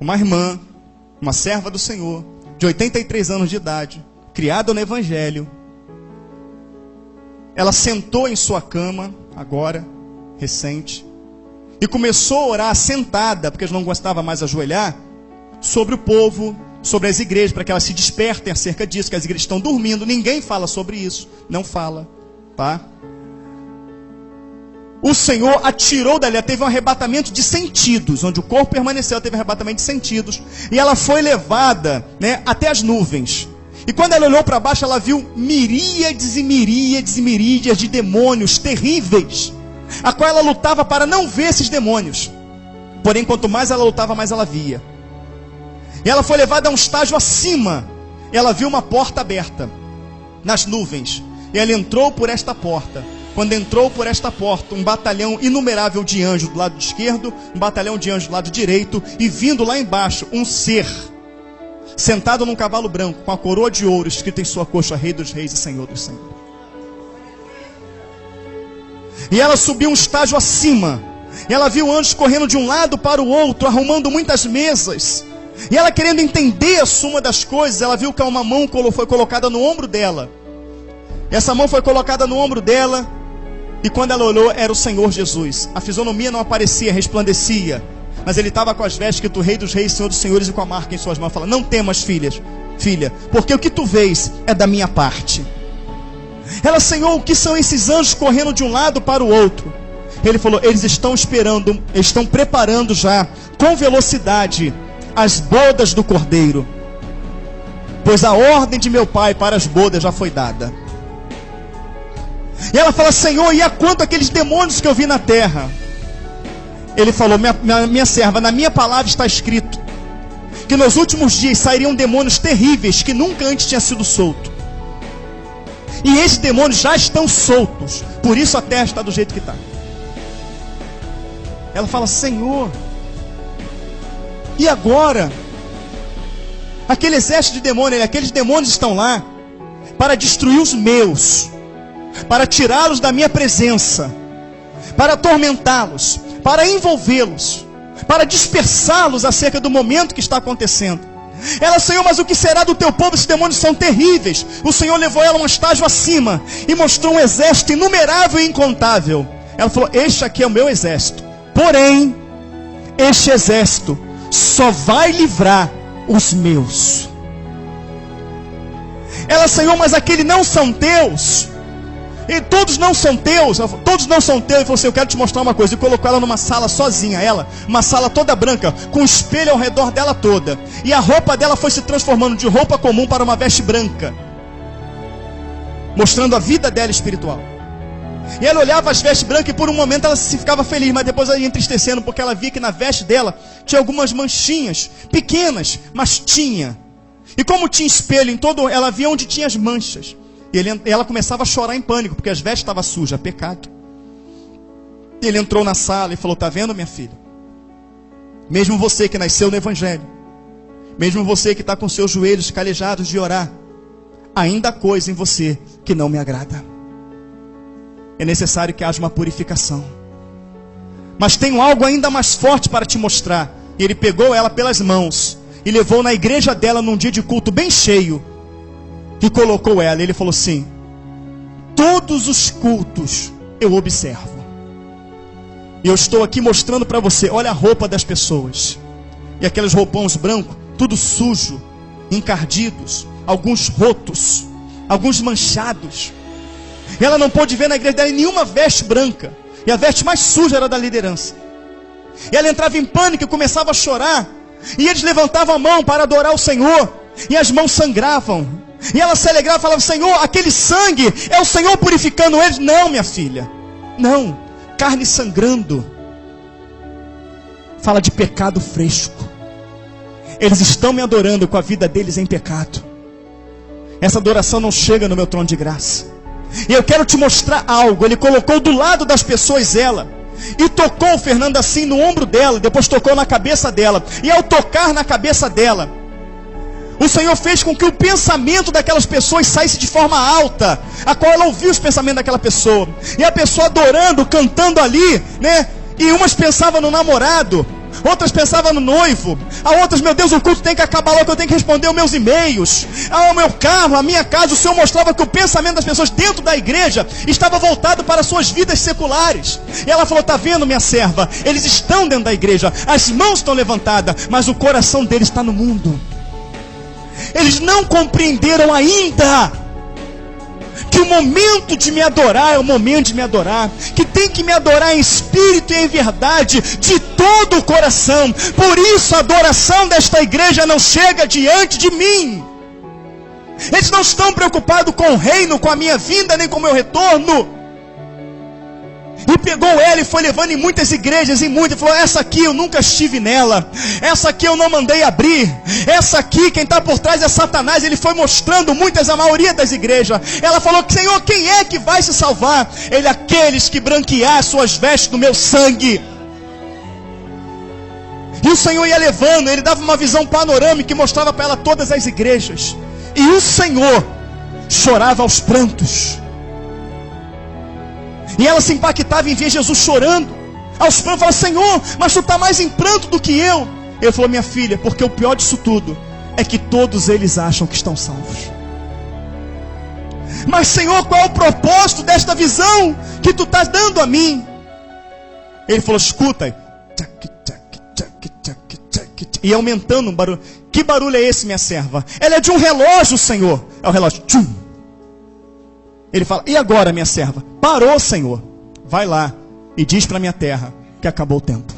uma irmã, uma serva do Senhor, de 83 anos de idade, criada no Evangelho. Ela sentou em sua cama, agora, recente, e começou a orar sentada, porque não gostava mais de ajoelhar, sobre o povo, sobre as igrejas, para que elas se despertem acerca disso, que as igrejas estão dormindo. Ninguém fala sobre isso, não fala, tá? O Senhor a tirou dali, ela teve um arrebatamento de sentidos, onde o corpo permaneceu, ela teve um arrebatamento de sentidos, e ela foi levada, né, até as nuvens. E quando ela olhou para baixo, ela viu miríades e miríades e miríades de demônios terríveis, a qual ela lutava para não ver esses demônios. Porém, quanto mais ela lutava, mais ela via. E ela foi levada a um estágio acima. Ela viu uma porta aberta nas nuvens, e ela entrou por esta porta. Quando entrou por esta porta, um batalhão inumerável de anjos do lado esquerdo, um batalhão de anjos do lado direito, e vindo lá embaixo, um ser, sentado num cavalo branco, com a coroa de ouro, escrito em sua coxa, Rei dos Reis e Senhor dos Senhores. E ela subiu um estágio acima, e ela viu anjos correndo de um lado para o outro, arrumando muitas mesas, e ela querendo entender a suma das coisas, ela viu que uma mão foi colocada no ombro dela. Essa mão foi colocada no ombro dela, e quando ela olhou, era o Senhor Jesus. A fisionomia não aparecia, resplandecia, mas ele estava com as vestes escrito Rei dos Reis, Senhor dos Senhores, e com a marca em suas mãos. Fala: não temas, filha, porque o que tu vês é da minha parte. Ela: Senhor, o que são esses anjos correndo de um lado para o outro? Ele falou: eles estão esperando, estão preparando já, com velocidade, as bodas do Cordeiro, pois a ordem de meu Pai para as bodas já foi dada. E ela fala: Senhor, e a quanto aqueles demônios que eu vi na terra? Ele falou: minha serva, na minha palavra está escrito que nos últimos dias sairiam demônios terríveis que nunca antes tinha sido solto. E esses demônios já estão soltos, por isso a terra está do jeito que está. Ela fala: Senhor, e agora? Aquele exército de demônios, aqueles demônios estão lá para destruir os meus, para tirá-los da minha presença, para atormentá-los, para envolvê-los, para dispersá-los acerca do momento que está acontecendo. Ela: Senhor, mas o que será do teu povo? Esses demônios são terríveis. O Senhor levou ela a um estágio acima e mostrou um exército inumerável e incontável. Ela falou: este aqui é o meu exército, porém este exército só vai livrar os meus. Ela: Senhor, mas aqueles não são teus. E todos não são teus. Todos não são teus. Ele falou assim: eu quero te mostrar uma coisa. E colocou ela numa sala sozinha, uma sala toda branca, com um espelho ao redor dela toda. E a roupa dela foi se transformando de roupa comum para uma veste branca, mostrando a vida dela espiritual. E ela olhava as vestes brancas e por um momento ela se ficava feliz, mas depois ela ia entristecendo, porque ela via que na veste dela tinha algumas manchinhas, pequenas, mas tinha. E como tinha espelho em todo, ela via onde tinha as manchas. E ela começava a chorar em pânico, porque as vestes estavam sujas, pecado. E ele entrou na sala e falou: está vendo, minha filha? Mesmo você que nasceu no Evangelho, mesmo você que está com seus joelhos calejados de orar, ainda há coisa em você que não me agrada. É necessário que haja uma purificação. Mas tenho algo ainda mais forte para te mostrar. E ele pegou ela pelas mãos e levou na igreja dela num dia de culto bem cheio, e colocou ela. Ele falou assim: todos os cultos eu observo, e eu estou aqui mostrando para você. Olha a roupa das pessoas, e aqueles roupões brancos, tudo sujo, encardidos, alguns rotos, alguns manchados. Ela não pôde ver na igreja dela nenhuma veste branca, e a veste mais suja era da liderança. E ela entrava em pânico e começava a chorar, e eles levantavam a mão para adorar o Senhor, e as mãos sangravam. E ela se alegrava e falava: Senhor, aquele sangue é o Senhor purificando eles. Não, minha filha, não. Carne sangrando fala de pecado fresco. Eles estão me adorando com a vida deles em pecado. Essa adoração não chega no meu trono de graça. E eu quero te mostrar algo. Ele colocou do lado das pessoas ela, e tocou, Fernando, assim no ombro dela. Depois tocou na cabeça dela. E ao tocar na cabeça dela, o Senhor fez com que o pensamento daquelas pessoas saísse de forma alta, a qual ela ouviu os pensamentos daquela pessoa. E a pessoa adorando, cantando ali, né? E umas pensavam no namorado, Outras pensavam no noivo. A outras, meu Deus, o culto tem que acabar logo, eu tenho que responder os meus e-mails. O meu carro, a minha casa. O Senhor mostrava que o pensamento das pessoas dentro da igreja estava voltado para as suas vidas seculares. E ela falou, está vendo, minha serva? Eles estão dentro da igreja, as mãos estão levantadas, mas o coração deles está no mundo. Eles não compreenderam ainda que o momento de me adorar é o momento de me adorar, que tem que me adorar em espírito e em verdade, de todo o coração. Por isso a adoração desta igreja não chega diante de mim. Eles não estão preocupados com o reino, com a minha vinda, nem com o meu retorno. E pegou ela e foi levando em muitas igrejas, e falou, essa aqui eu nunca estive nela, essa aqui eu não mandei abrir, essa aqui quem está por trás é Satanás. Ele foi mostrando a maioria das igrejas. Ela falou, Senhor, quem é que vai se salvar? Ele, aqueles que branquear suas vestes do meu sangue. E o Senhor ia levando, ele dava uma visão panorâmica que mostrava para ela todas as igrejas. E o Senhor chorava aos prantos. E ela se impactava em ver Jesus chorando aos prantos. Falava, Senhor, mas tu está mais em pranto do que eu. Ele falou, minha filha, porque o pior disso tudo é que todos eles acham que estão salvos. Mas Senhor, qual é o propósito desta visão que tu estás dando a mim? Ele falou, escuta. E aumentando um barulho. Que barulho é esse, minha serva? Ela é de um relógio, Senhor. É o relógio. Tchum. Ele fala, e agora, minha serva? Parou, Senhor. Vai lá e diz para minha terra que acabou o tempo.